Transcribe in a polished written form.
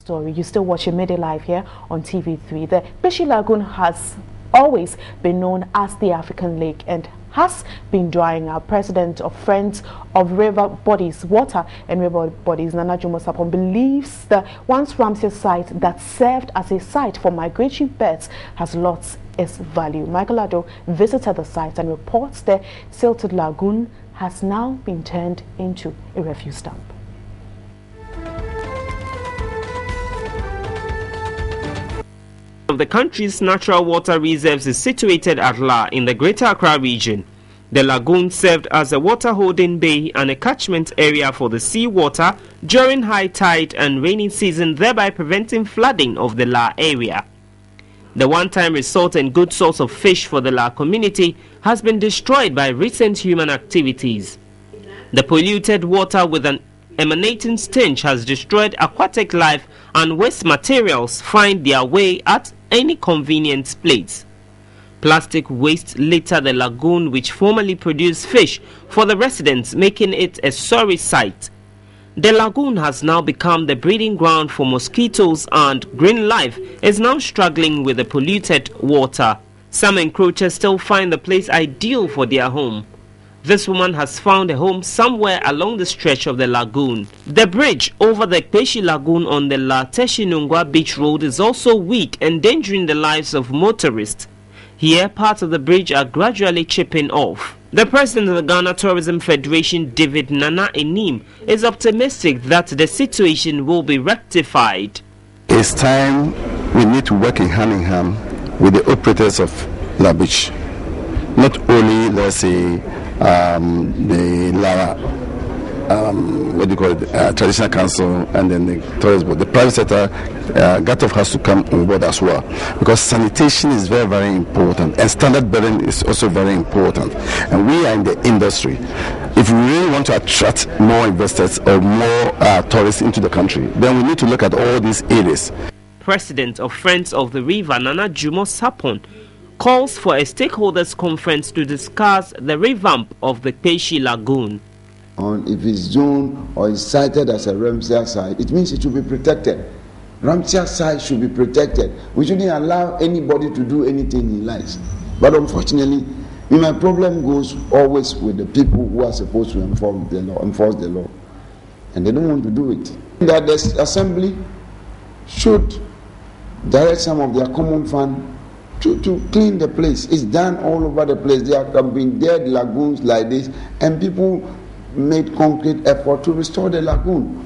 story. You still watching Midday Live here on TV3. The Peshi Lagoon has always been known as the African Lake and has been drying up. President of Friends of River Bodies, Water and River Bodies, Nana Jumo Sapon, believes the once Ramsey site that served as a site for migratory birds has lost its value. Michael Ado visited the site and reports the silted lagoon has now been turned into a refuse dump. Of the country's natural water reserves is situated at La in the Greater Accra region. The lagoon served as a water holding bay and a catchment area for the seawater during high tide and rainy season, thereby preventing flooding of the La area. The one-time resort and good source of fish for the La community has been destroyed by recent human activities. The polluted water with an emanating stench has destroyed aquatic life, and waste materials find their way at any convenient place. Plastic waste litter the lagoon, which formerly produced fish for the residents, making it a sorry sight. The lagoon has now become the breeding ground for mosquitoes, and green life is now struggling with the polluted water. Some encroachers still find the place ideal for their home. This woman has found a home somewhere along the stretch of the lagoon. The bridge over the Peshi Lagoon on the La Teshinungwa Beach Road is also weak, endangering the lives of motorists. Here, parts of the bridge are gradually chipping off. The president of the Ghana Tourism Federation, David Nana Enim, is optimistic that the situation will be rectified. It's time we need to work in hand with the operators of La Beach. Not only, let's say, the Lara, traditional council, and then the tourist board. The private sector, GATOF has to come on board as well, because sanitation is very, very important, and standard bearing is also very important. And we are in the industry. If we really want to attract more investors or more tourists into the country, then we need to look at all these areas. President of Friends of the River, Nana Jumo Sapon, calls for a stakeholders conference to discuss the revamp of the Peshi Lagoon. If it's zoned or is cited as a Ramsey site, it means it should be protected. Ramsey site should be protected. We shouldn't allow anybody to do anything he likes. But unfortunately, my problem goes always with the people who are supposed to enforce the law, and they don't want to do it. That the assembly should direct some of their common fund to clean the place. It's done all over the place. There have been dead lagoons like this, and people made concrete effort to restore the lagoon.